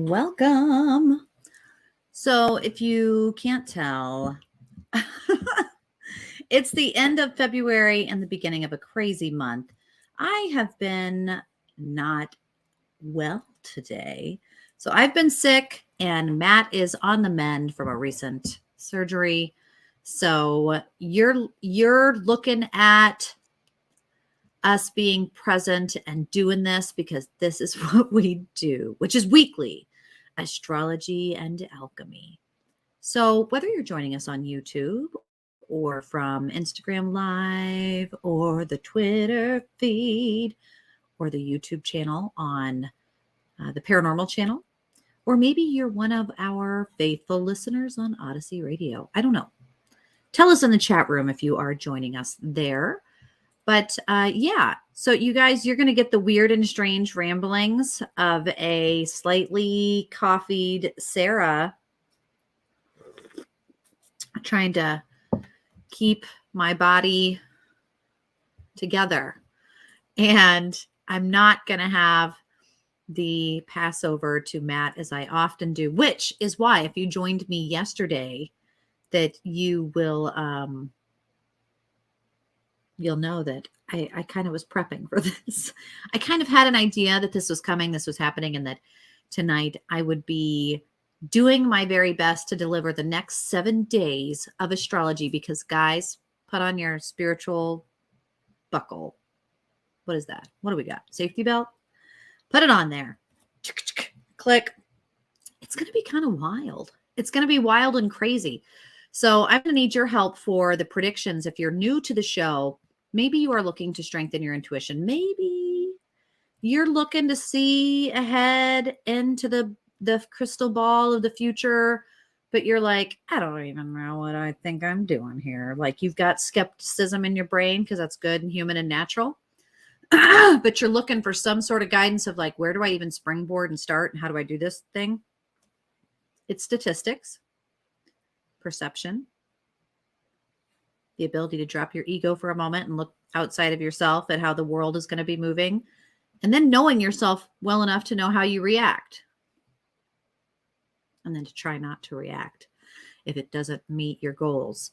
Welcome. So if you can't tell, it's the end of February and the beginning of a crazy month. I have been not well today. So I've been sick and Matt is on the mend from a recent surgery. So you're looking at us being present and doing this because this is what we do, which is weekly astrology and alchemy. So whether you're joining us on YouTube or from Instagram Live or the Twitter feed or the YouTube channel on the Paranormal channel, or maybe you're one of our faithful listeners on Odyssey Radio. I don't know. Tell us in the chat room if you are joining us there. But yeah, so you guys, you're going to get the weird and strange ramblings of a slightly coffeed Sarah trying to keep my body together. And I'm not going to have the Passover to Matt as I often do, which is why if you joined me yesterday, that you will you'll know that I kind of was prepping for this. I kind of had an idea that this was coming, this was happening, and that tonight I would be doing my very best to deliver the next 7 days of astrology because, guys, put on your spiritual buckle. What is that? What do we got? Safety belt? Put it on there. Click. It's going to be kind of wild. It's going to be wild and crazy. So I'm going to need your help for the predictions. If you're new to the show, maybe you are looking to strengthen your intuition. Maybe you're looking to see ahead into the crystal ball of the future, but you're like, I don't even know what I think I'm doing here. Like you've got skepticism in your brain because that's good and human and natural. But you're looking for some sort of guidance of like, where do I even springboard and start? And how do I do this thing? It's statistics, perception, the ability to drop your ego for a moment and look outside of yourself at how the world is going to be moving, and then knowing yourself well enough to know how you react. And then to try not to react if it doesn't meet your goals.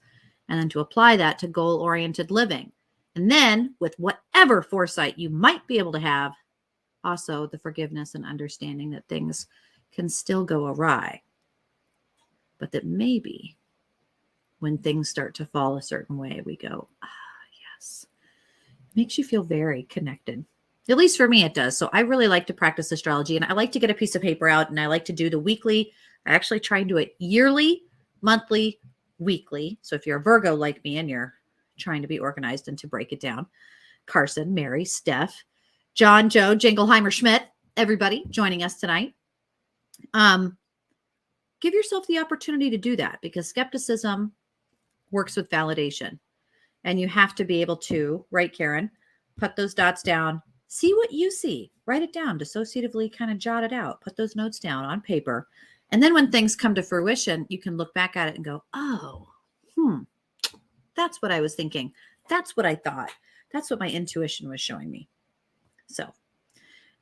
And then to apply that to goal-oriented living. And then with whatever foresight you might be able to have, also the forgiveness and understanding that things can still go awry. But that maybe when things start to fall a certain way, we go, yes. It makes you feel very connected. At least for me, it does. So I really like to practice astrology, and I like to get a piece of paper out, and I like to do the weekly. I actually try and do it yearly, monthly, weekly. So if you're a Virgo like me and you're trying to be organized and to break it down, Carson, Mary, Steph, John, Joe, Jingleheimer, Schmidt, everybody joining us tonight. Give yourself the opportunity to do that because skepticism works with validation. And you have to be able to, right, Karen, put those dots down, see what you see, write it down, dissociatively kind of jot it out, put those notes down on paper. And then when things come to fruition, you can look back at it and go, oh, that's what I was thinking. That's what I thought. That's what my intuition was showing me. So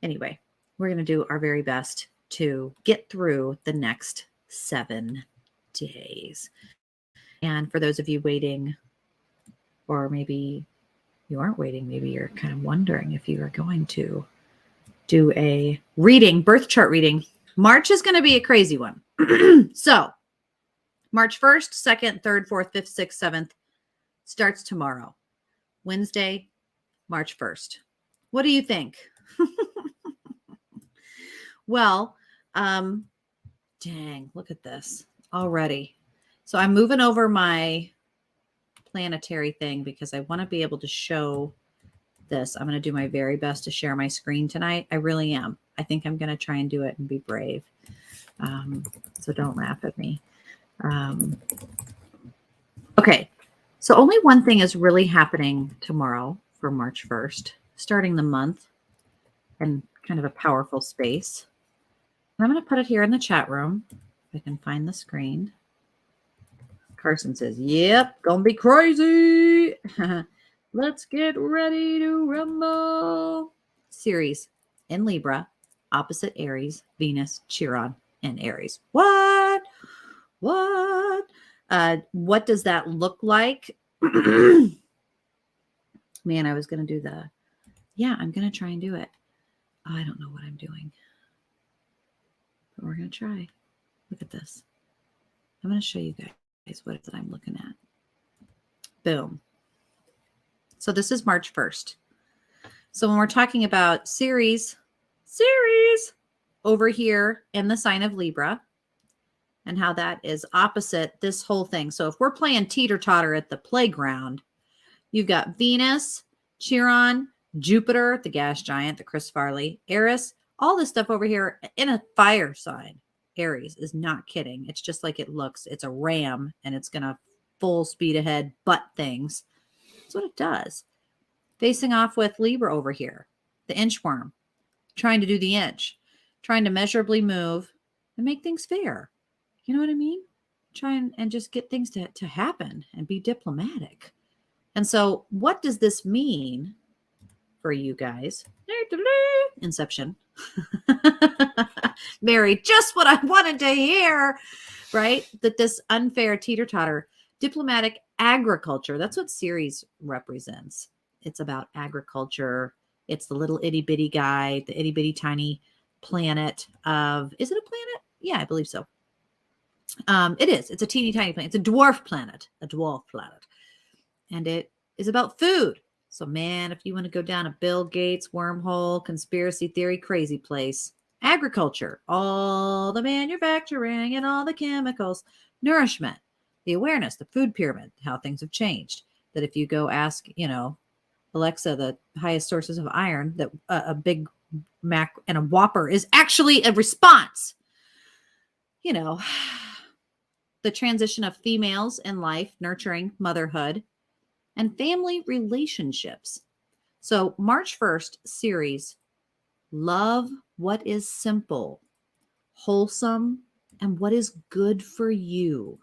anyway, we're going to do our very best to get through the next 7 days. And for those of you waiting, or maybe you aren't waiting, maybe you're kind of wondering if you are going to do a reading, birth chart reading. March is going to be a crazy one. So March 1st, 2nd, 3rd, 4th, 5th, 6th, 7th starts tomorrow. Wednesday, March 1st. What do you think? Well, dang, look at this already. So I'm moving over my planetary thing because I want to be able to show this. I'm going to do my very best to share my screen tonight. I really am. I think I'm going to try and do it and be brave. So don't laugh at me. Okay. So only one thing is really happening tomorrow for March 1st, starting the month and kind of a powerful space. I'm going to put it here in the chat room. If I can find the screen. Carson says, yep, gonna be crazy. Let's get ready to rumble. Series in Libra, opposite Aries, Venus, Chiron. in Aries. What? What does that look like? Man, I was going to do I'm going to try and do it. I don't know what I'm doing, but we're going to try. Look at this. I'm going to show you guys what it is that I'm looking at. Boom. So this is March 1st. So when we're talking about Ceres over here in the sign of Libra and how that is opposite this whole thing. So if we're playing teeter-totter at the playground, you've got Venus, Chiron, Jupiter, the gas giant, the Chris Farley, Eris, all this stuff over here in a fire sign. Aries is not kidding. It's just like it looks. It's a ram and it's going to full speed ahead butt things. That's what it does. Facing off with Libra over here, the inchworm, trying to do the inch, trying to measurably move and make things fair. You know what I mean? Try and just get things to happen and be diplomatic. And so what does this mean for you guys? Inception. Mary, just what I wanted to hear, right? That this unfair teeter-totter, diplomatic agriculture, that's what Ceres represents. It's about agriculture. It's the little itty bitty guy, the itty bitty tiny planet of, is it a planet? Yeah, I believe so. It is. It's a teeny tiny planet. It's a dwarf planet. And it is about food. So man, if you want to go down a Bill Gates wormhole, conspiracy theory, crazy place, agriculture, all the manufacturing and all the chemicals, nourishment, the awareness, the food pyramid, how things have changed. That if you go ask, Alexa, the highest sources of iron, that a Big Mac and a Whopper is actually a response. The transition of females in life, nurturing motherhood, and family relationships. So March 1st, Ceres, love what is simple, wholesome, and what is good for you.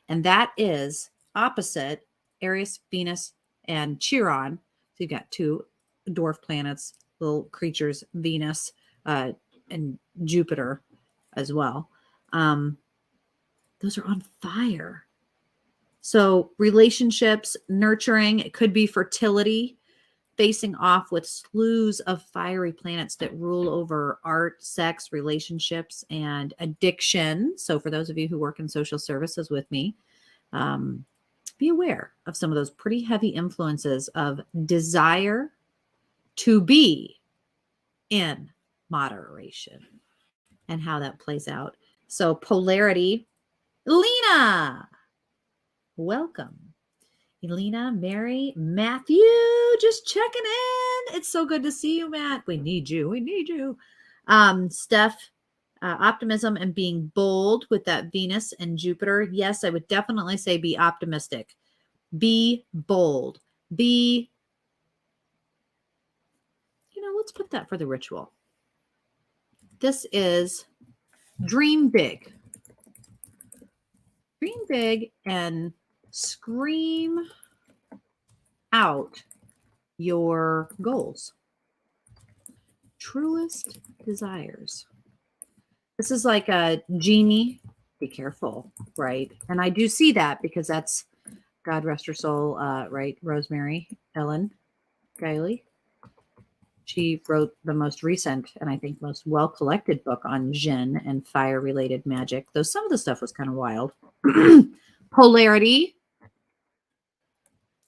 And that is opposite Aries, Venus, and Chiron. So you've got two dwarf planets, little creatures, Venus and Jupiter as well. Those are on fire. So relationships, nurturing, it could be fertility, facing off with slews of fiery planets that rule over art, sex, relationships, and addiction. So for those of you who work in social services with me, be aware of some of those pretty heavy influences of desire to be in moderation and how that plays out. So polarity, Lena, welcome. Elena, Mary, Matthew, just checking in. It's so good to see you, Matt. We need you. Steph, optimism and being bold with that Venus and Jupiter. Yes, I would definitely say be optimistic. Be bold. Let's put that for the ritual. This is dream big. Dream big and scream out your goals. Truest desires. This is like a genie. Be careful, right? And I do see that because that's, God rest her soul, right? Rosemary Ellen Guiley. She wrote the most recent and I think most well-collected book on Jinn and fire-related magic, though some of the stuff was kind of wild. Polarity.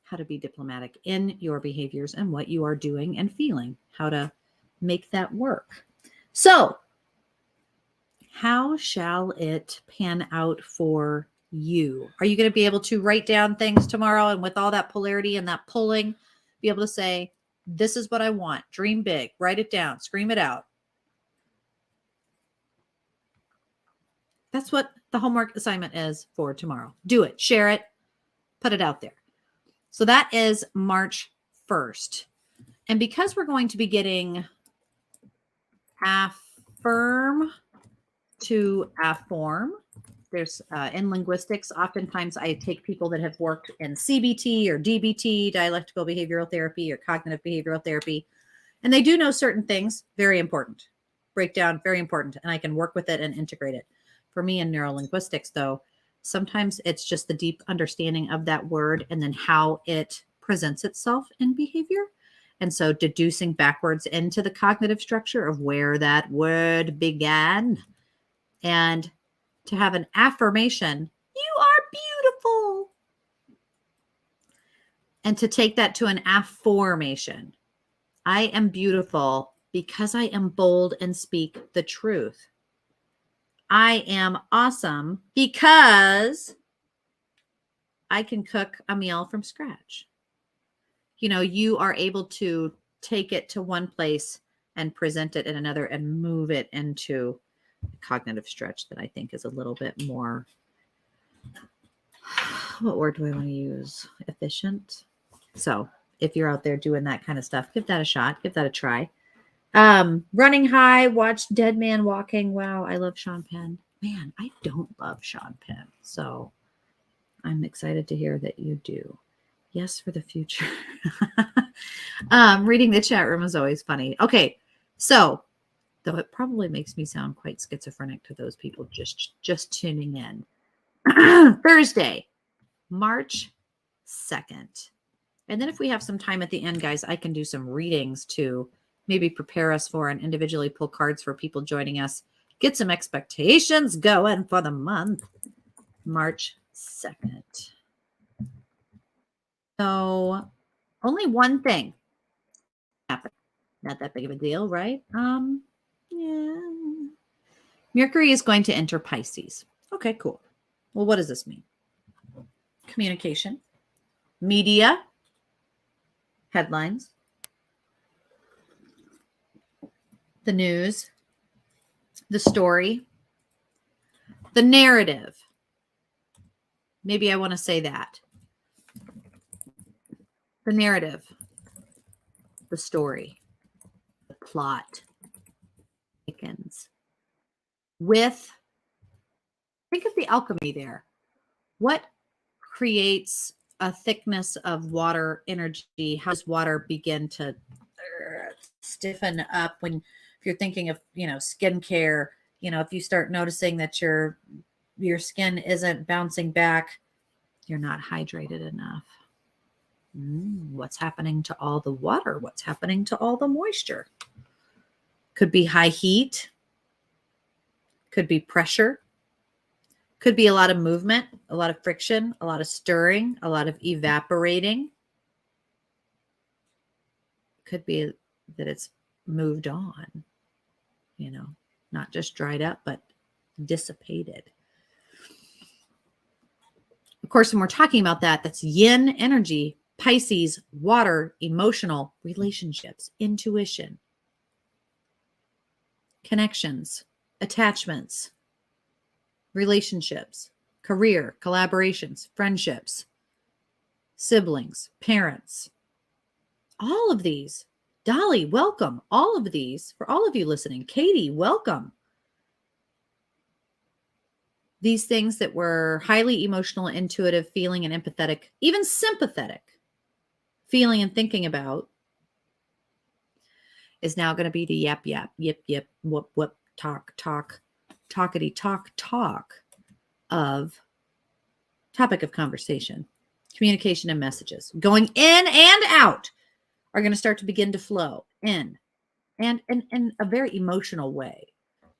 How to be diplomatic in your behaviors and what you are doing and feeling. How to make that work. So, how shall it pan out for you? Are you going to be able to write down things tomorrow and with all that polarity and that pulling, be able to say, this is what I want. Dream big. Write it down. Scream it out. That's what the homework assignment is for tomorrow. Do it. Share it. Put it out there. So that is March 1st. And because we're going to be getting affirm to afform, there's in linguistics, oftentimes I take people that have worked in CBT or DBT, dialectical behavioral therapy or cognitive behavioral therapy, and they do know certain things, very important. breakdown, very important. And I can work with it and integrate it. For me in neurolinguistics, though, sometimes it's just the deep understanding of that word and then how it presents itself in behavior. And so deducing backwards into the cognitive structure of where that word began. And to have an affirmation, you are beautiful. And to take that to an affirmation, I am beautiful because I am bold and speak the truth. I am awesome because I can cook a meal from scratch. You know, you are able to take it to one place and present it in another and move it into a cognitive stretch that I think is a little bit more, what word do I want to use? Efficient. So if you're out there doing that kind of stuff, give that a shot. Give that a try. Running high, watch Dead Man Walking. Wow, I love Sean Penn. Man, I don't love Sean Penn. So I'm excited to hear that you do. Yes, for the future. Reading the chat room is always funny. Okay, so though it probably makes me sound quite schizophrenic to those people just tuning in. Thursday, March 2nd. And then if we have some time at the end, guys, I can do some readings to maybe prepare us for and individually pull cards for people joining us. Get some expectations going for the month. March 2nd. So only one thing happened. Not that big of a deal, right? Yeah. Mercury is going to enter Pisces. Okay, cool. Well, what does this mean? Communication, media, headlines, the news, the story, the narrative. Maybe I want to say that. The narrative, the story, the plot thickens. Think of the alchemy there. What creates a thickness of water energy? How does water begin to stiffen up if you're thinking of, skincare, if you start noticing that your skin isn't bouncing back, you're not hydrated enough. What's happening to all the water? What's happening to all the moisture? Could be high heat. Could be pressure. Could be a lot of movement, a lot of friction, a lot of stirring, a lot of evaporating. Could be that it's moved on, not just dried up, but dissipated. Of course, when we're talking about that, that's yin energy, Pisces, water, emotional, relationships, intuition, connections, attachments, relationships, career, collaborations, friendships, siblings, parents, all of these. Dolly, welcome. All of these, for all of you listening. Katie, welcome. These things that were highly emotional, intuitive, feeling, and empathetic, even sympathetic, feeling and thinking about, is now going to be the yap, yip, whoop, whoop, talk, talkity, talk of topic of conversation, communication, and messages going in and out are going to start to begin to flow in and in a very emotional way.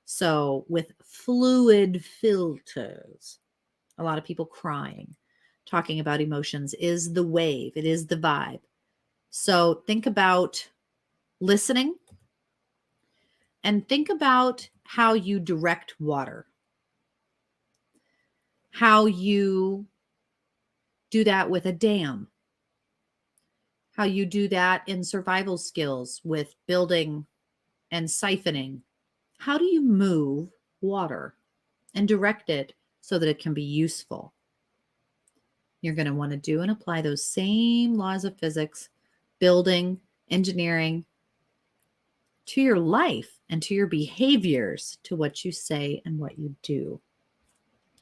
So with fluid filters, a lot of people crying, talking about emotions is the wave. It is the vibe. So think about listening and think about how you direct water, how you do that with a dam, how you do that in survival skills with building and siphoning. How do you move water and direct it so that it can be useful? You're going to want to do and apply those same laws of physics, building, engineering, to your life and to your behaviors, to what you say and what you do.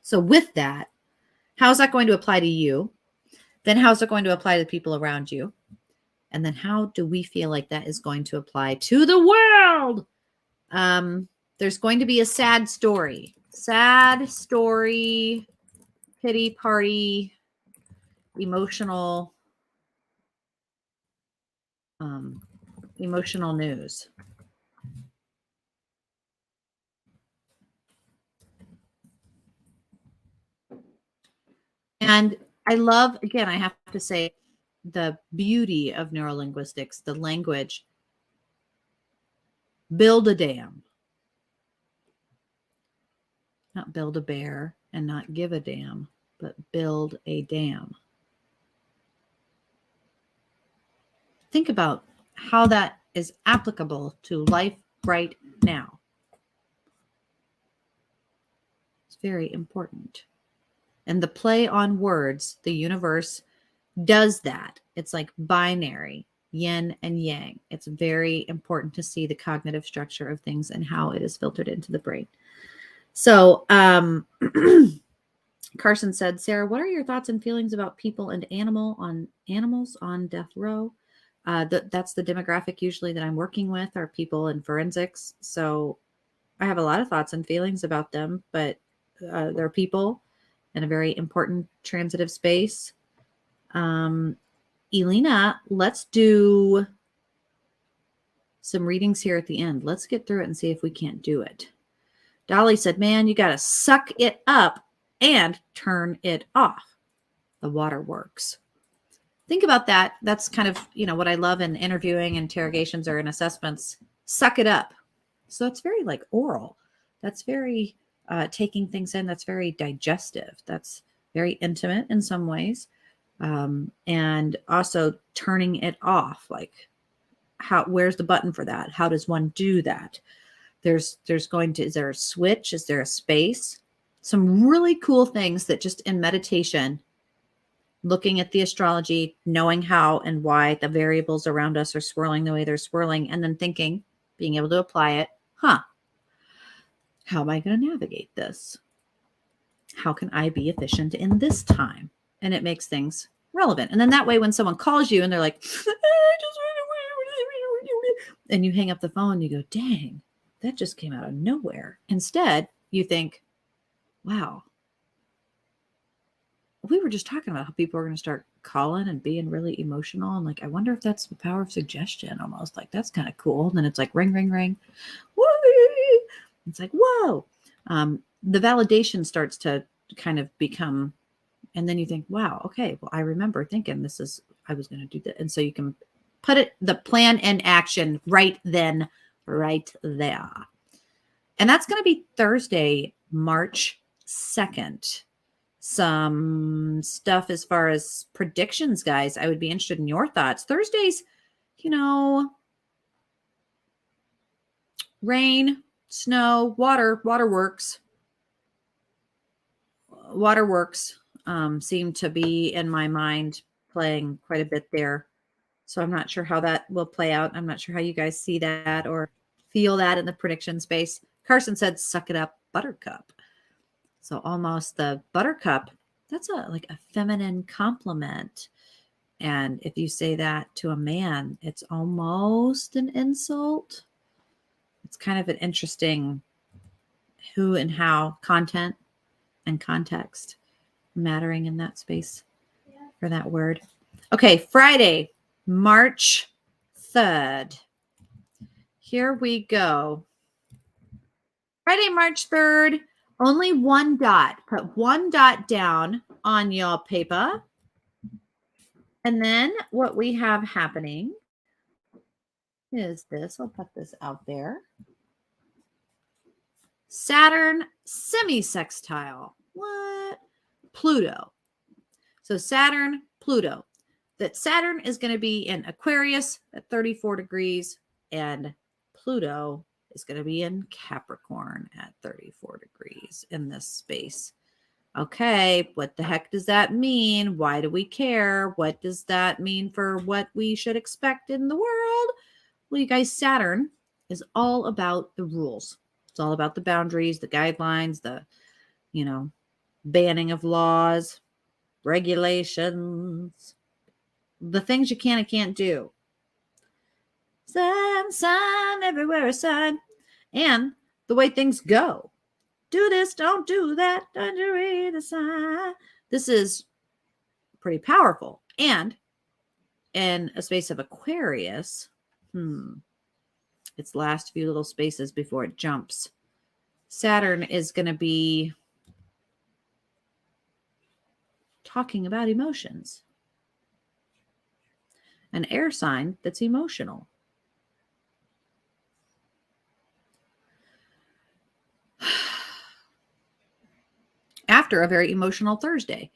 So with that, how's that going to apply to you? Then how's it going to apply to the people around you? And then how do we feel like that is going to apply to the world? There's going to be a sad story, pity party, emotional news. And I love, again, I have to say, the beauty of neurolinguistics, the language. Build a dam. Not build a bear and not give a damn, but build a dam. Think about how that is applicable to life right now. It's very important. And the play on words, the universe does that. It's like binary, yin and yang. It's very important to see the cognitive structure of things and how it is filtered into the brain. So, Carson said, Sarah, what are your thoughts and feelings about people and animals on death row? That's the demographic usually that I'm working with, are people in forensics. So I have a lot of thoughts and feelings about them, but they're people in a very important transitive space. Elena, let's do some readings here at the end. Let's get through it and see if we can't do it. Dolly said, man, you got to suck it up and turn it off. The water works. Think about that. That's kind of, what I love in interviewing, interrogations, or in assessments. Suck it up. So it's very like oral. That's very taking things in. That's very digestive. That's very intimate in some ways. And also turning it off. Like, where's the button for that? How does one do that? Is there a switch? Is there a space? Some really cool things that just in meditation, looking at the astrology, knowing how and why the variables around us are swirling the way they're swirling, and then thinking, being able to apply it. How am I going to navigate this? How can I be efficient in this time? And it makes things relevant. And then that way, when someone calls you and they're like, and you hang up the phone, you go, dang, that just came out of nowhere. Instead, you think, wow, we were just talking about how people are going to start calling and being really emotional. And like, I wonder if that's the power of suggestion almost. Like, that's kind of cool. And then it's like, ring, ring, ring. Woo! It's like, whoa. The validation starts to kind of become, and then you think, wow, okay, well, I remember thinking I was going to do that. And so you can put the plan in action right then, right there. And that's going to be Thursday, March 2nd. Some stuff as far as predictions, guys. I would be interested in your thoughts. Thursdays, rain, snow, waterworks seem to be in my mind playing quite a bit there. So I'm not sure how that will play out. I'm not sure how you guys see that or feel that in the prediction space. Carson said, suck it up, buttercup. So almost the buttercup, that's like a feminine compliment. And if you say that to a man, it's almost an insult. It's kind of an interesting who and how, content and context mattering in that space for that word. Okay, Friday, March 3rd. Here we go. Friday, March 3rd. Only one dot. Put one dot down on your paper. And then what we have happening is this. I'll put this out there. Saturn semi-sextile. What? Pluto. So Saturn, Pluto. That Saturn is going to be in Aquarius at 34 degrees and Pluto is going to be in Capricorn at 34 degrees in this space. Okay, what the heck does that mean? Why do we care? What does that mean for what we should expect in the world? Well, you guys, Saturn is all about the rules. It's all about the boundaries, the guidelines, the, banning of laws, regulations, the things you can and can't do. Sun, everywhere a sun. and the way things go. Do this, don't do that, don't you read the sign. This is pretty powerful. And in a space of Aquarius, its last few little spaces before it jumps, Saturn is going to be talking about emotions. An air sign that's emotional. After a very emotional Thursday.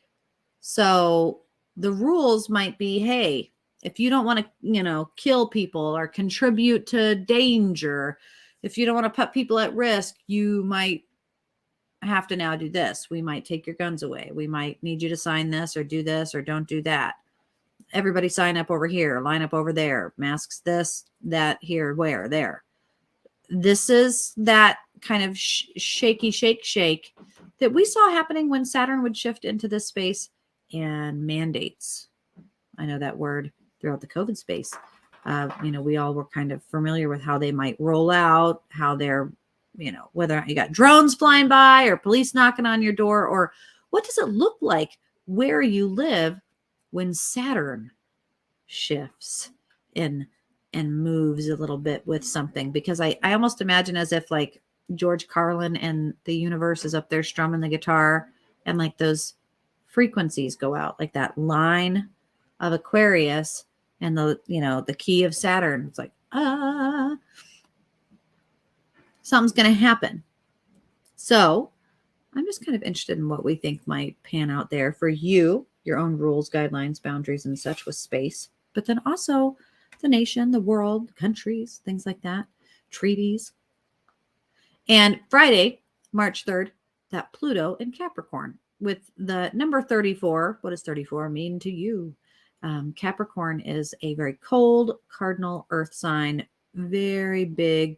So the rules might be, hey, if you don't want to, kill people or contribute to danger, if you don't want to put people at risk, you might have to now do this. We might take your guns away. We might need you to sign this or do this or don't do that. Everybody sign up over here, line up over there, masks this, that, here, where, there. This is that kind of shaky shake that we saw happening when Saturn would shift into this space, and mandates. I know that word throughout the COVID space. We all were kind of familiar with how they might roll out, how they're, whether you got drones flying by or police knocking on your door, or what does it look like where you live when Saturn shifts in and moves a little bit with something? Because I almost imagine as if like George Carlin and the universe is up there strumming the guitar, and like those frequencies go out, like that line of Aquarius and the key of Saturn. It's like, something's going to happen. So I'm just kind of interested in what we think might pan out there for you, your own rules, guidelines, boundaries, and such with space, but then also the nation, the world, countries, things like that, treaties. And Friday, March 3rd, that Pluto in Capricorn with the number 34. What does 34 mean to you? Capricorn is a very cold cardinal earth sign, very big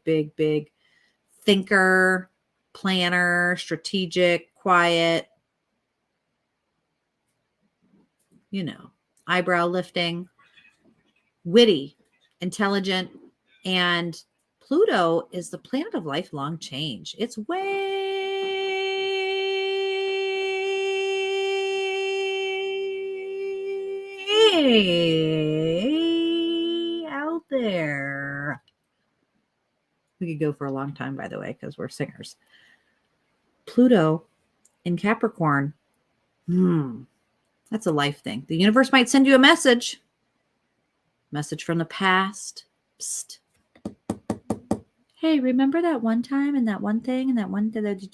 thinker, planner, strategic, quiet, eyebrow lifting, witty, intelligent, and Pluto is the planet of lifelong change. It's way out there. We could go for a long time, by the way, because we're singers. Pluto in Capricorn, that's a life thing. The universe might send you a message from the past. Psst. Hey, remember that one time and that one thing and that one thing? It's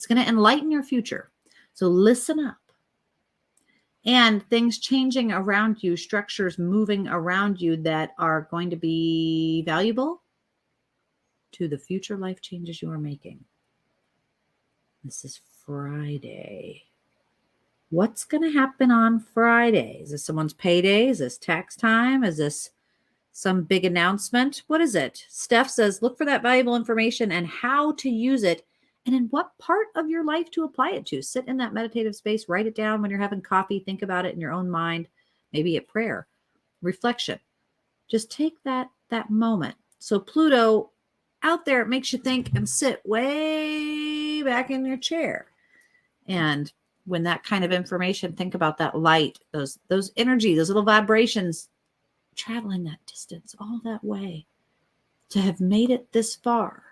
going to enlighten your future. So listen up. And things changing around you, structures moving around you that are going to be valuable to the future life changes you are making. This is Friday. What's going to happen on Friday? Is this someone's payday? Is this tax time? Is this some big announcement? What is it? Steph says, look for that valuable information and how to use it and in what part of your life to apply it to. Sit in that meditative space, write it down when you're having coffee, think about it in your own mind, maybe at prayer, reflection. Just take that moment. So Pluto out there, it makes you think and sit way back in your chair. And when that kind of information, think about that light, those energy, those little vibrations traveling that distance all that way to have made it this far.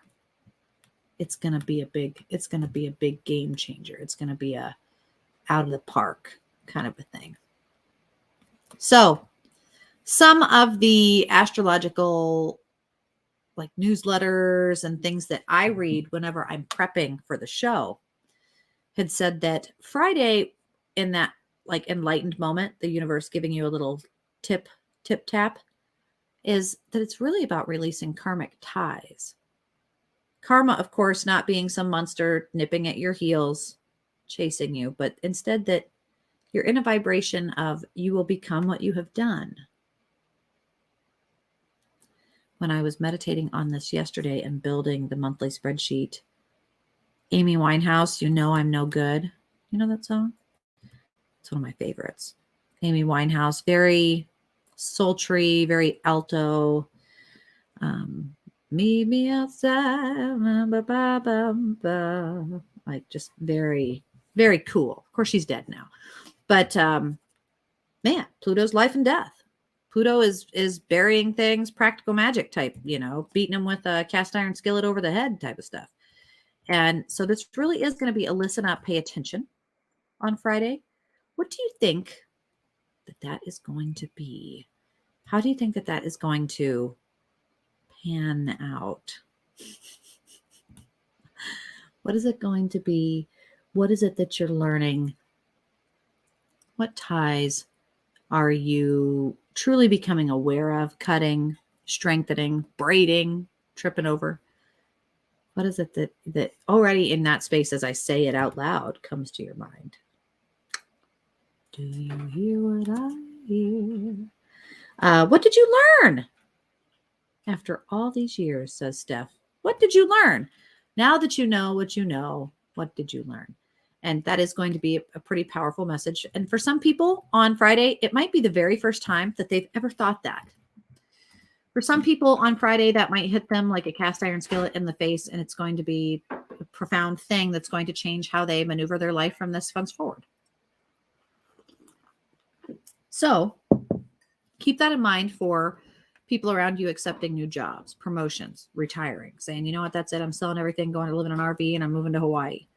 It's going to be a big game changer. It's going to be a out of the park kind of a thing. So some of the astrological like newsletters and things that I read whenever I'm prepping for the show had said that Friday, in that like enlightened moment, the universe giving you a little tip tap, is that it's really about releasing karmic ties. Karma, of course, not being some monster nipping at your heels, chasing you, but instead that you're in a vibration of you will become what you have done. When I was meditating on this yesterday and building the monthly spreadsheet, Amy Winehouse, You Know I'm No Good. You know that song? It's one of my favorites. Amy Winehouse, very sultry, very alto, Meet me outside. Like just very, very cool. Of course, she's dead now. But man, Pluto's life and death. Pluto is burying things, practical magic type, beating them with a cast iron skillet over the head type of stuff. And so this really is going to be a listen up, pay attention on Friday. What do you think that is going to be? How do you think that is going to pan out? What is it going to be? What is it that you're learning? What ties are you truly becoming aware of, cutting, strengthening, braiding, tripping over? What is it that already in that space, as I say it out loud, comes to your mind? Do you hear what I hear? What did you learn after all these years, says Steph? What did you learn? Now that you know what you know, what did you learn? And that is going to be a pretty powerful message. And for some people on Friday, it might be the very first time that they've ever thought that. For some people on Friday, that might hit them like a cast iron skillet in the face, and it's going to be a profound thing that's going to change how they maneuver their life from this funds forward. So keep that in mind for people around you accepting new jobs, promotions, retiring, saying, you know what, that's it. I'm selling everything, going to live in an RV, and I'm moving to Hawaii.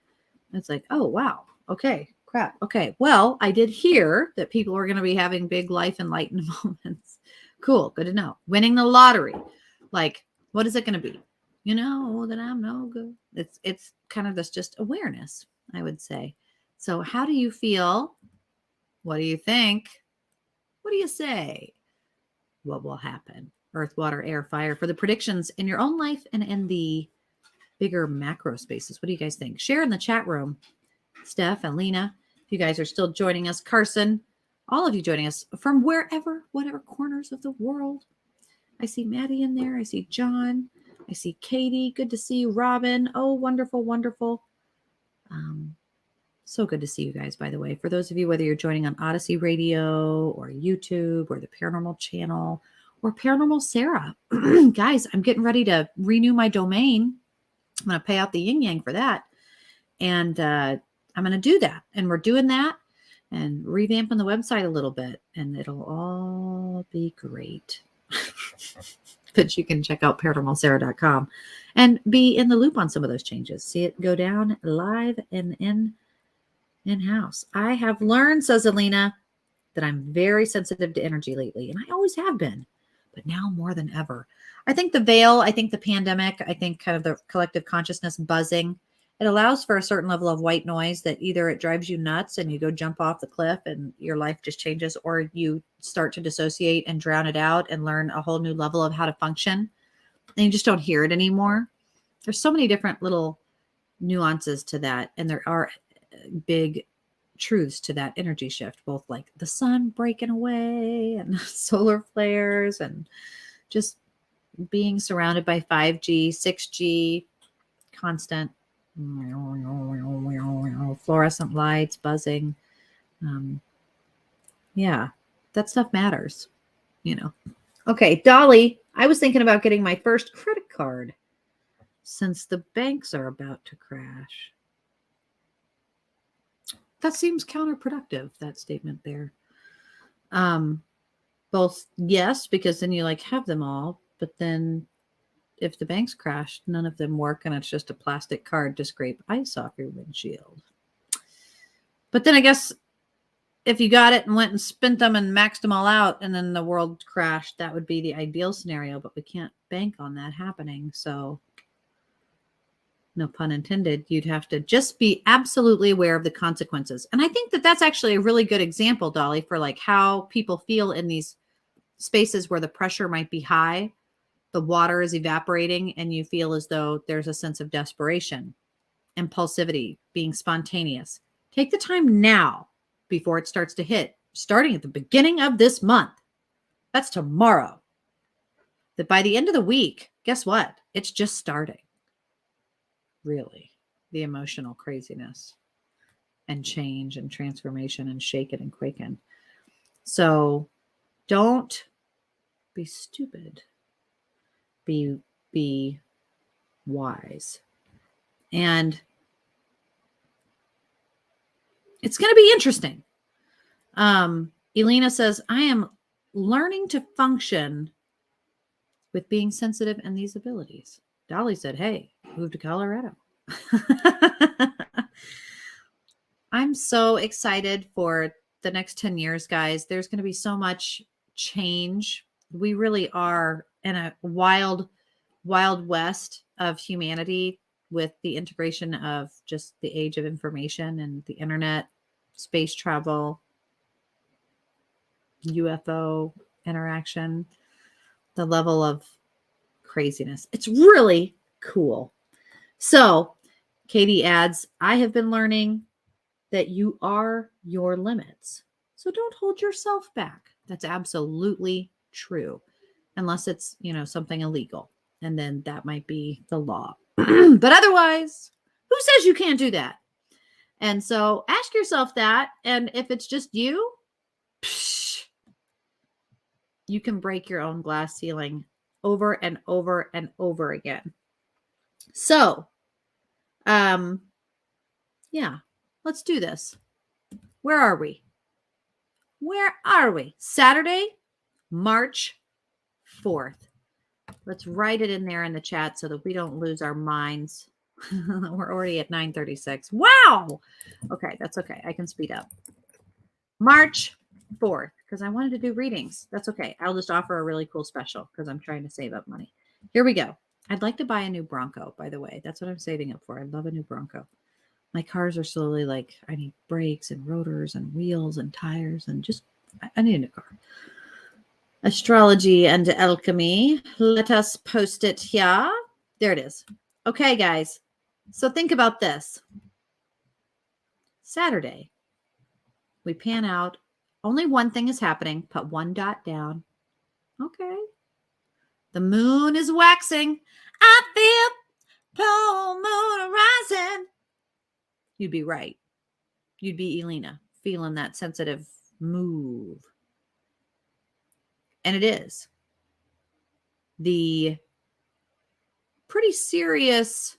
It's like, oh, wow. Okay, crap. Okay. Well, I did hear that people are going to be having big life enlightened moments. Cool. Good to know. Winning the lottery. Like, what is it going to be? You know that I'm no good. It's kind of this just awareness, I would say. So how do you feel? What do you think? What do you say? What will happen? Earth, water, air, fire for the predictions in your own life and in the bigger macro spaces. What do you guys think? Share in the chat room. Steph and Lena, if you guys are still joining us, Carson, all of you joining us from wherever, whatever corners of the world. I see Maddie in there. I see John. I see Katie. Good to see you, Robin. Oh, wonderful, wonderful. So good to see you guys, by the way. For those of you, whether you're joining on Odyssey Radio or YouTube or the Paranormal Channel or Paranormal Sarah, guys, I'm getting ready to renew my domain. I'm going to pay out the yin yang for that. And I'm going to do that. And we're doing that and revamping the website a little bit. And it'll all be great. But you can check out paranormalsarah.com and be in the loop on some of those changes. See it go down live and in-house. I have learned, says Alina, that I'm very sensitive to energy lately. And I always have been. But now more than ever. I think the veil, I think the pandemic, I think kind of the collective consciousness buzzing, it allows for a certain level of white noise that either it drives you nuts and you go jump off the cliff and your life just changes, or you start to dissociate and drown it out and learn a whole new level of how to function. And you just don't hear it anymore. There's so many different little nuances to that. And there are big truths to that energy shift, both like the sun breaking away and solar flares and just being surrounded by 5G, 6G, constant fluorescent lights buzzing. Yeah, that stuff matters, Okay, Dolly, I was thinking about getting my first credit card since the banks are about to crash. That seems counterproductive, that statement there. Both, yes, because then you have them all, but then if the banks crash, none of them work and it's just a plastic card to scrape ice off your windshield. But then I guess if you got it and went and spent them and maxed them all out and then the world crashed, that would be the ideal scenario, but we can't bank on that happening. So no pun intended, you'd have to just be absolutely aware of the consequences. And I think that that's actually a really good example, Dolly, for how people feel in these spaces where the pressure might be high, the water is evaporating, and you feel as though there's a sense of desperation, impulsivity, being spontaneous. Take the time now before it starts to hit, starting at the beginning of this month. That's tomorrow. That by the end of the week, guess what? It's just starting. Really, the emotional craziness and change and transformation and shaking and quaking. So don't be stupid. Be be wise. And it's going to be interesting. Elena says, I am learning to function with being sensitive and these abilities. Dolly said, hey, move to Colorado. I'm so excited for the next 10 years, guys. There's going to be so much change. We really are in a wild west of humanity with the integration of just the age of information and the internet, space travel, UFO interaction, the level of craziness. It's really cool. So Katie adds, I have been learning that you are your limits. So don't hold yourself back. That's absolutely true. Unless it's, something illegal. And then that might be the law. But otherwise, who says you can't do that? And so ask yourself that. And if it's just you, you can break your own glass ceiling over and over and over again. So, yeah, let's do this. Where are we? Saturday, March 4th. Let's write it in there in the chat so that we don't lose our minds. We're already at 9:36. Wow. Okay, that's okay. I can speed up. March 4th, because I wanted to do readings. That's okay. I'll just offer a really cool special because I'm trying to save up money. Here we go. I'd like to buy a new Bronco, by the way. That's what I'm saving up for. I love a new Bronco. My cars are slowly I need brakes and rotors and wheels and tires and I need a new car. Astrology and Alchemy. Let us post it here. There it is. Okay, guys. So think about this. Saturday, we pan out. Only one thing is happening. Put one dot down. Okay. The moon is waxing. I feel full moon rising. You'd be right. You'd be Elena, feeling that sensitive move. And it is the pretty serious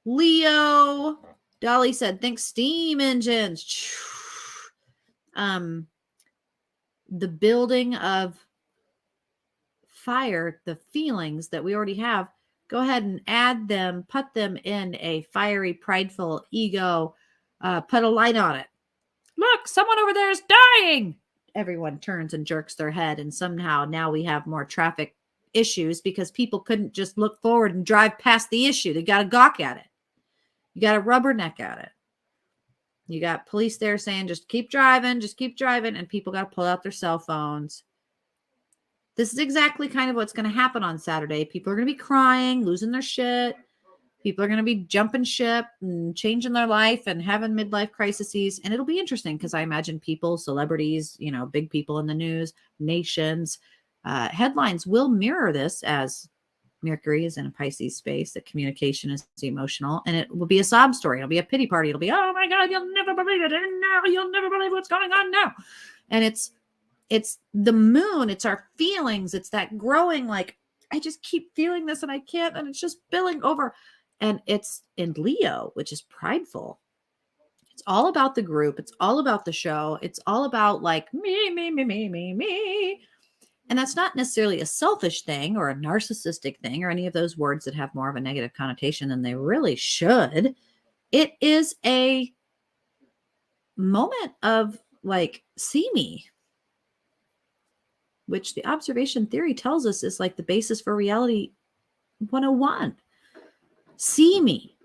Leo. Dolly said, think steam engines. The building of fire, the feelings that we already have, go ahead and add them, put them in a fiery, prideful ego, put a light on it. Look, someone over there is dying. Everyone turns and jerks their head, and somehow now we have more traffic issues because people couldn't just look forward and drive past the issue. They got to gawk at it. You got to rubberneck at it. You got police there saying, just keep driving, and people got to pull out their cell phones. This is exactly kind of what's going to happen on Saturday. People are going to be crying, losing their shit. People are going to be jumping ship and changing their life and having midlife crises. And it'll be interesting because I imagine people, celebrities, big people in the news, nations, headlines will mirror this as Mercury is in a Pisces space, that communication is emotional, and it will be a sob story. It'll be a pity party. It'll be, oh my God, you'll never believe it. And now you'll never believe what's going on now. And it's the moon. It's our feelings. It's that growing, I just keep feeling this and I can't, and it's just spilling over. And it's in Leo, which is prideful. It's all about the group. It's all about the show. It's all about me. And that's not necessarily a selfish thing or a narcissistic thing or any of those words that have more of a negative connotation than they really should. It is a moment of see me, which the observation theory tells us is the basis for reality 101. See me.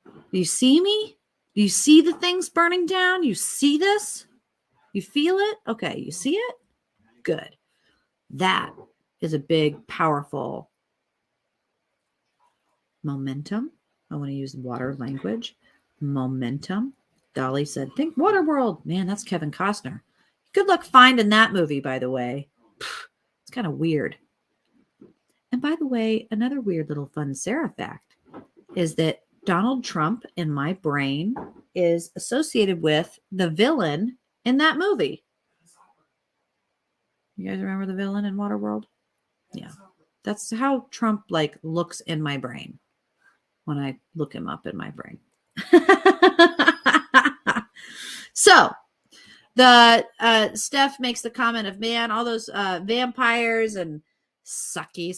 Do you see me? Do you see the things burning down? You see this? You feel it? Okay, you see it? Good. That is a big, powerful momentum. I want to use water language. Momentum. Dolly said, think Waterworld. Man, that's Kevin Costner. Good luck finding that movie, by the way. It's kind of weird. And by the way, another weird little fun Sarah fact is that Donald Trump in my brain is associated with the villain in that movie. You guys remember the villain in Waterworld? Yeah. That's how Trump like looks in my brain when I look him up in my brain. So the Steph makes the comment of, man, all those vampires and suckies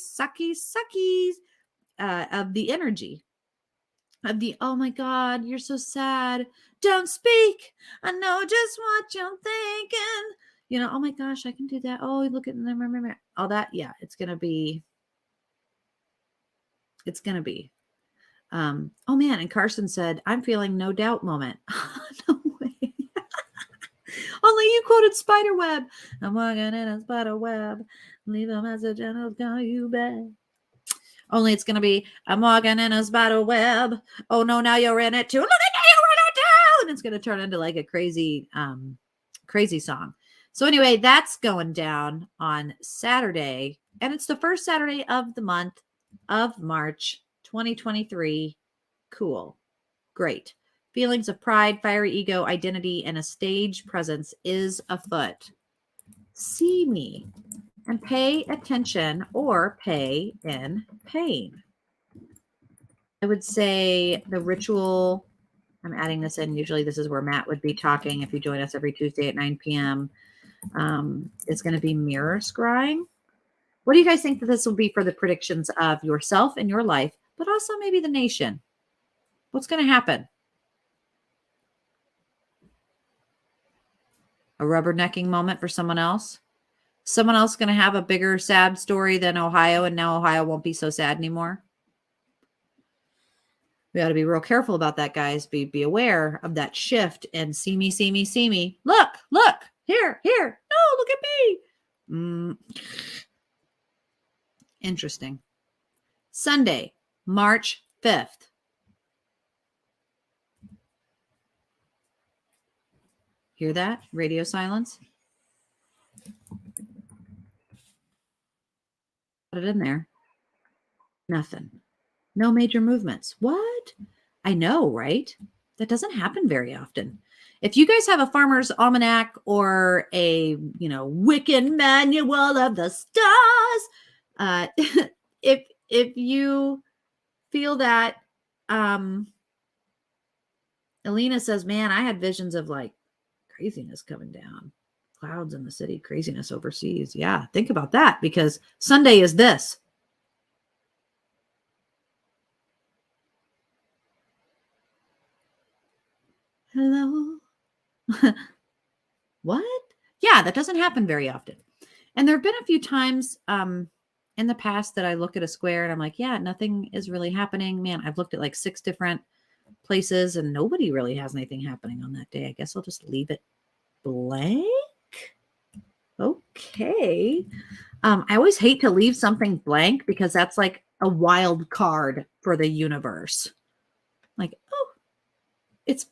of the energy of the, oh my God, you're so sad. Don't speak. I know just what you're thinking. You know, oh my gosh, I can do that. Oh, look at them. All that. Yeah, it's going to be. Oh man. And Carson said, I'm feeling no doubt moment. No way. Only you quoted Spiderweb. I'm walking in a spiderweb. Leave a message and I'll call you back. Only it's going to be, I'm walking in a spider web. Oh no, now you're in it too. Look at now you're in it too. And it's going to turn into like a crazy song. So anyway, that's going down on Saturday. And it's the first Saturday of the month of March 2023. Cool. Great. Feelings of pride, fiery ego, identity, and a stage presence is afoot. See me. And pay attention or pay in pain. I would say the ritual, I'm adding this in. Usually this is where Matt would be talking if you join us every Tuesday at 9 p.m. It's going to be mirror scrying. What do you guys think that this will be for the predictions of yourself and your life, but also maybe the nation? What's going to happen? A rubbernecking moment for someone else? Someone else going to have a bigger sad story than Ohio, and now Ohio won't be so sad anymore. We got to be real careful about that, guys. Be aware of that shift and see me. Look, here. No, look at me. Interesting. Sunday, March 5th. Hear that? Radio silence. Put it in there. Nothing. No major movements. What? I know, right? That doesn't happen very often. If you guys have a farmer's almanac or a, Wiccan manual of the stars, if you feel that, Alina says, man, I had visions of like craziness coming down. Clouds in the city, craziness overseas. Yeah, think about that because Sunday is this. Hello? What? Yeah, that doesn't happen very often. And there have been a few times in the past that I look at a square and I'm like, yeah, nothing is really happening. Man, I've looked at like 6 different places and nobody really has anything happening on that day. I guess I'll just leave it blank. Okay. I always hate to leave something blank because that's like a wild card for the universe. Like, oh, it's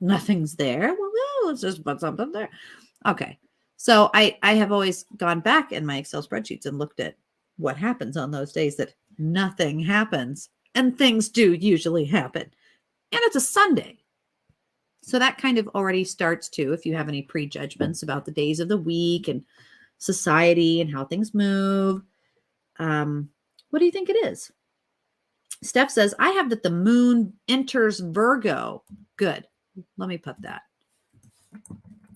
nothing's there. Well, no, let's just put something there. Okay. So I have always gone back in my Excel spreadsheets and looked at what happens on those days that nothing happens, and things do usually happen. And it's a Sunday. So that kind of already starts to, if you have any prejudgments about the days of the week and society and how things move. What do you think it is? Steph says, I have that the moon enters Virgo. Good. Let me put that.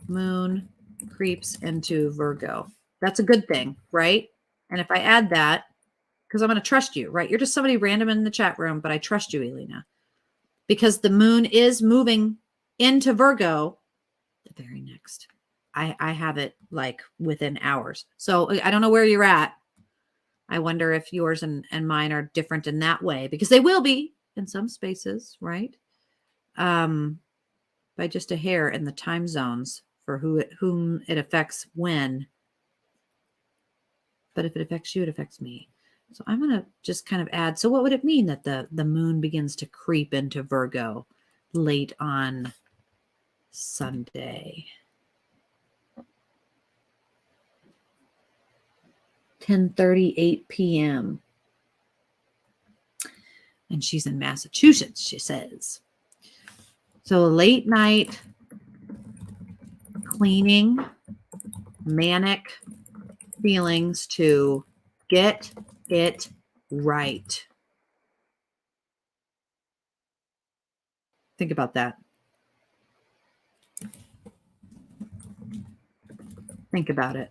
Moon creeps into Virgo. That's a good thing, right? And if I add that, because I'm going to trust you, right? You're just somebody random in the chat room, but I trust you, Elena, because the moon is moving into Virgo the very next. I have it like within hours. So I don't know where you're at. I wonder if yours and mine are different in that way, because they will be in some spaces, right? By just a hair in the time zones for whom it affects when. But if it affects you, it affects me. So I'm going to just kind of add. So what would it mean that the moon begins to creep into Virgo late on Sunday? 10:38 p.m. And she's in Massachusetts, she says. So late night cleaning, manic feelings to Get it right. Think about that. Think about it.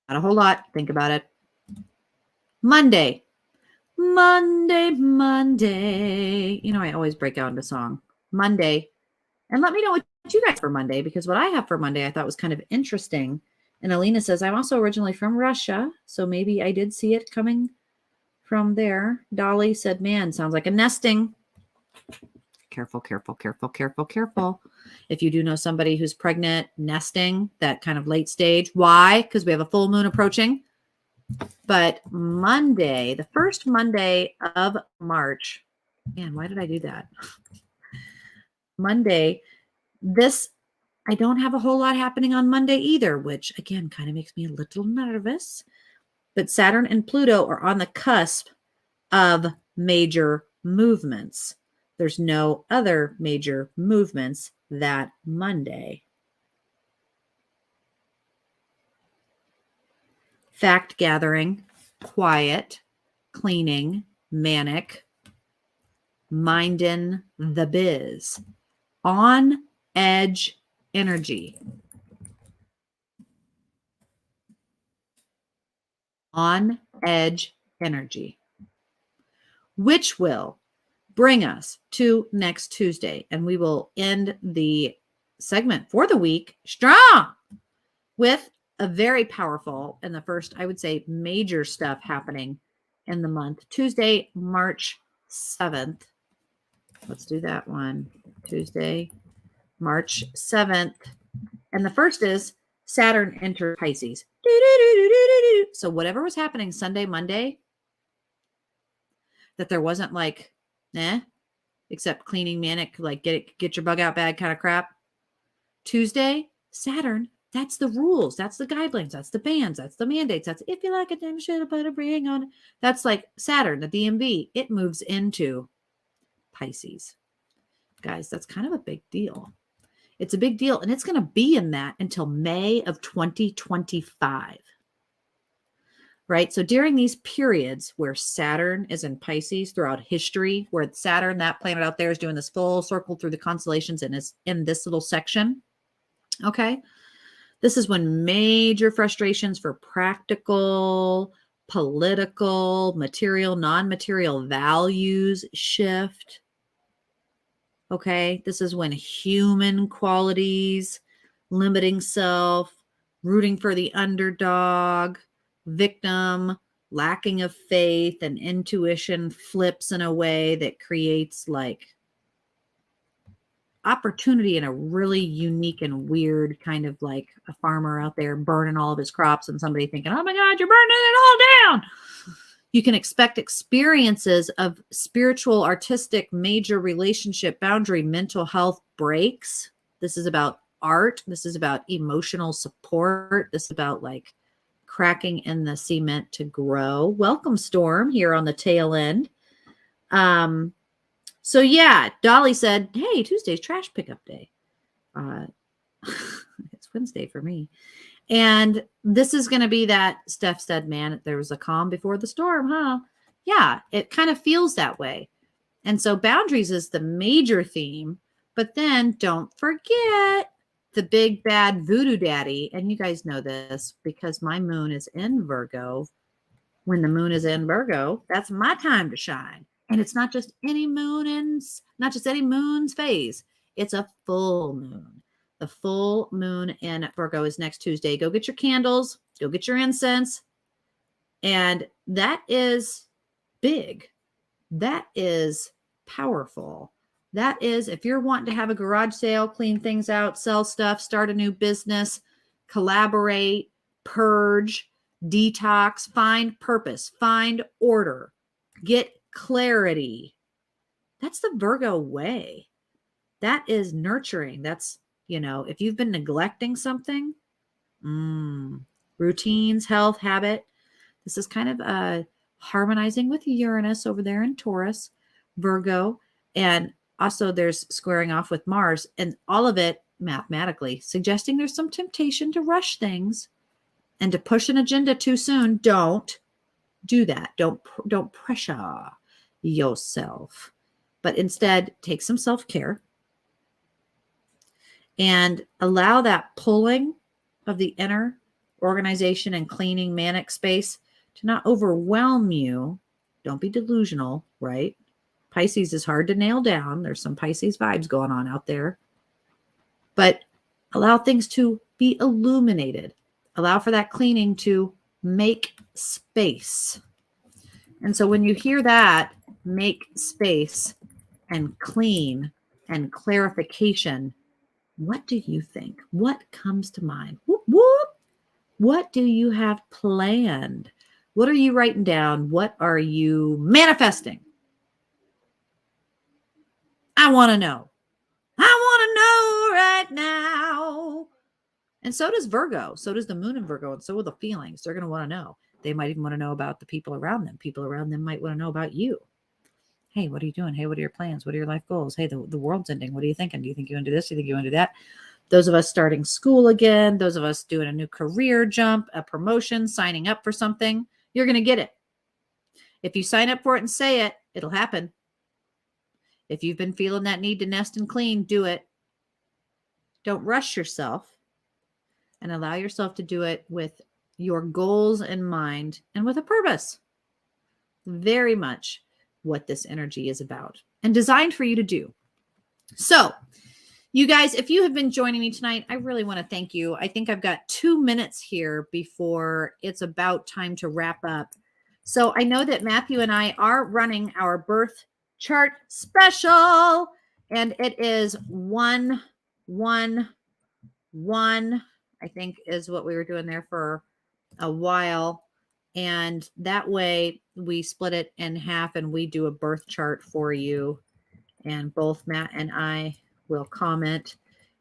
Not a whole lot. Think about it. Monday. Monday, Monday. You know, I always break out into song. Monday. And let me know what you guys for Monday, because what I have for Monday I thought was kind of interesting. And Alina says, I'm also originally from Russia, so maybe I did see it coming from there. Dolly said, man, sounds like a nesting. Careful, careful, careful, careful, careful. If you do know somebody who's pregnant, nesting, that kind of late stage. Why? Because we have a full moon approaching. But Monday, the first Monday of March, man, why did I do that? Monday, I don't have a whole lot happening on Monday either, which again kind of makes me a little nervous. But Saturn and Pluto are on the cusp of major movements. There's no other major movements that Monday. Fact gathering, quiet, cleaning, manic, mindin' the biz, on edge energy. On edge energy, which will bring us to next Tuesday. And we will end the segment for the week strong with a very powerful, and the first, I would say, major stuff happening in the month. Tuesday, March 7th. Let's do that one. Tuesday, March 7th. And the first is Saturn enters Pisces. So whatever was happening Sunday, Monday, that there wasn't like, except cleaning, manic, like get your bug out bag kind of crap. Tuesday, Saturn, that's the rules. That's the guidelines. That's the bans. That's the mandates. That's if you like it, then you should have put a ring on it. That's like Saturn, the DMV. It moves into Pisces. Guys, that's kind of a big deal. It's a big deal. And it's going to be in that until May of 2025. Right? So during these periods where Saturn is in Pisces throughout history, where Saturn, that planet out there, is doing this full circle through the constellations and is in this little section. Okay. This is when major frustrations for practical, political, material, non-material values shift. Okay. This is when human qualities, limiting self, rooting for the underdog, victim, lacking of faith, and intuition flips in a way that creates like opportunity in a really unique and weird kind of like a farmer out there burning all of his crops and somebody thinking, oh my God, you're burning it all down. You can expect experiences of spiritual, artistic, major relationship, boundary, mental health breaks. This is about art. This is about emotional support. This is about like cracking in the cement to grow. Welcome, Storm, here on the tail end. So yeah, Dolly said, hey, Tuesday's trash pickup day. It's Wednesday for me. And this is going to be that Steph said, man, there was a calm before the storm, huh? Yeah, it kind of feels that way. And so boundaries is the major theme, but then don't forget the big bad voodoo daddy. And you guys know this because my moon is in Virgo. When the moon is in Virgo, that's my time to shine. And it's not just any moon and not just any moon's phase. It's a full moon. The full moon in Virgo is next Tuesday. Go get your candles. Go get your incense. And that is big. That is powerful. That is, if you're wanting to have a garage sale, clean things out, sell stuff, start a new business, collaborate, purge, detox, find purpose, find order, get clarity. That's the Virgo way. That is nurturing. That's, if you've been neglecting something, routines, health, habit, this is kind of harmonizing with Uranus over there in Taurus, Virgo, and also there's squaring off with Mars, and all of it mathematically suggesting there's some temptation to rush things And to push an agenda too soon, don't do that. Don't pressure yourself, but instead take some self-care and allow that pulling of the inner organization and cleaning manic space to not overwhelm you. Don't be delusional, right? Pisces is hard to nail down. There's some Pisces vibes going on out there, but allow things to be illuminated. Allow for that cleaning to make space. And so when you hear that, make space and clean and clarification, what do you think? What comes to mind? Whoop, whoop. What do you have planned? What are you writing down? What are you manifesting? I want to know. I want to know right now. And so does Virgo. So does the moon in Virgo. And so will the feelings. They're going to want to know. They might even want to know about the people around them. People around them might want to know about you. Hey, what are you doing? Hey, what are your plans? What are your life goals? Hey, the world's ending. What are you thinking? Do you think you want to do this? Do you think you want to do that? Those of us starting school again, those of us doing a new career jump, a promotion, signing up for something, you're going to get it. If you sign up for it and say it, it'll happen. If you've been feeling that need to nest and clean, do it. Don't rush yourself and allow yourself to do it with your goals in mind and with a purpose. Very much what this energy is about and designed for you to do. So, you guys, if you have been joining me tonight, I really want to thank you. I think I've got 2 minutes here before it's about time to wrap up. So I know that Matthew and I are running our birth chart special, and it is 111, I think is what we were doing there for a while. And that way we split it in half and we do a birth chart for you. And both Matt and I will comment.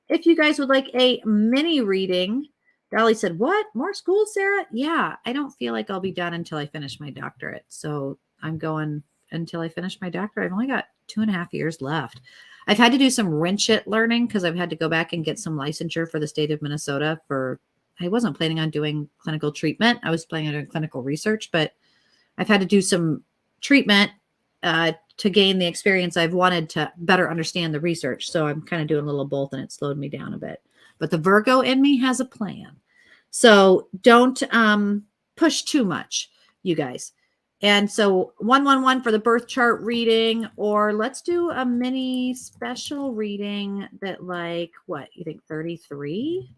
If you guys would like a mini reading, Dolly said, what? More school, Sarah? Yeah, I don't feel like I'll be done until I finish my doctorate. So I'm going until I finish my doctorate. I've only got 2.5 years left. I've had to do some wrench it learning because I've had to go back and get some licensure for the state of Minnesota I wasn't planning on doing clinical treatment. I was planning on doing clinical research, but I've had to do some treatment to gain the experience I've wanted to better understand the research. So I'm kind of doing a little both and it slowed me down a bit. But the Virgo in me has a plan. So don't push too much, you guys. And so 111 for the birth chart reading, or let's do a mini special reading that like, what, you think 33?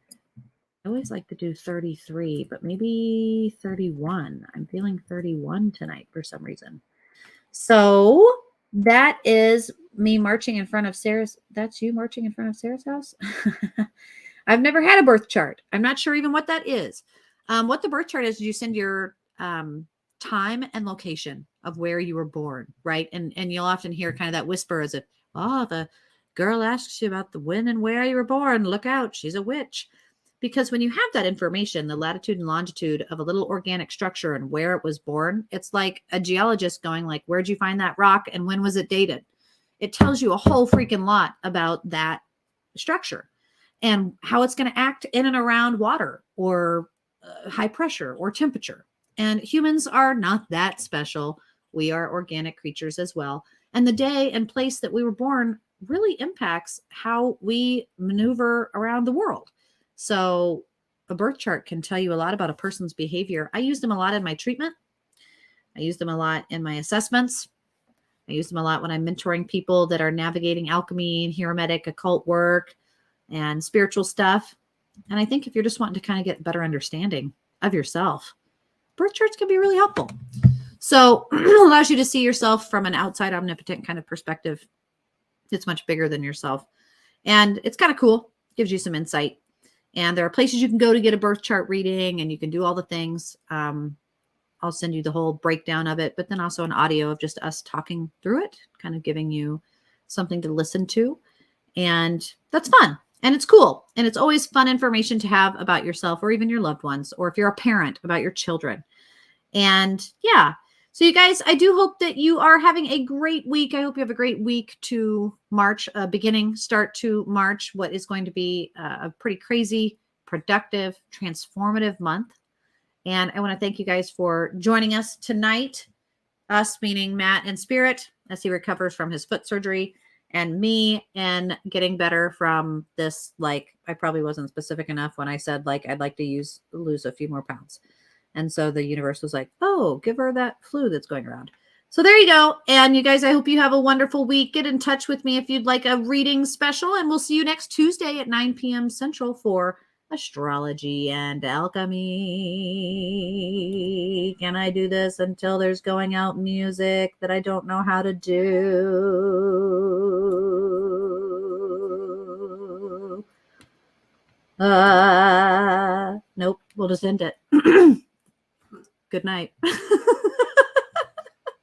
I always like to do 33, but maybe 31. I'm feeling 31 tonight for some reason. So that is me marching in front of Sarah's. That's you marching in front of Sarah's house. I've never had a birth chart. I'm not sure even what that is. What the birth chart is, you send your time and location of where you were born, right? And you'll often hear kind of that whisper as if, oh, the girl asks you about the when and where you were born. Look out, she's a witch. Because when you have that information, the latitude and longitude of a little organic structure and where it was born, it's like a geologist going like, where'd you find that rock and when was it dated? It tells you a whole freaking lot about that structure and how it's going to act in and around water or high pressure or temperature. And humans are not that special. We are organic creatures as well. And the day and place that we were born really impacts how we maneuver around the world. So a birth chart can tell you a lot about a person's behavior. I use them a lot in my treatment. I use them a lot in my assessments. I use them a lot when I'm mentoring people that are navigating alchemy and hermetic occult work and spiritual stuff. And I think if you're just wanting to kind of get a better understanding of yourself, birth charts can be really helpful. So it allows you to see yourself from an outside omnipotent kind of perspective. It's much bigger than yourself. And it's kind of cool. Gives you some insight. And there are places you can go to get a birth chart reading and you can do all the things. I'll send you the whole breakdown of it, but then also an audio of just us talking through it, kind of giving you something to listen to. And that's fun. And it's cool. And it's always fun information to have about yourself or even your loved ones, or if you're a parent, about your children. And yeah. So you guys, I do hope that you are having a great week. I hope you have a great week to March, start to March, what is going to be a pretty crazy, productive, transformative month. And I want to thank you guys for joining us tonight. Us meaning Matt and Spirit as he recovers from his foot surgery, and me and getting better from this. Like, I probably wasn't specific enough when I said, like, I'd like to lose a few more pounds. And so the universe was like, oh, give her that flu that's going around. So there you go. And you guys, I hope you have a wonderful week. Get in touch with me if you'd like a reading special. And we'll see you next Tuesday at 9 p.m. Central for Astrology and Alchemy. Can I do this until there's going out music that I don't know how to do? Nope. We'll just end it. Good night.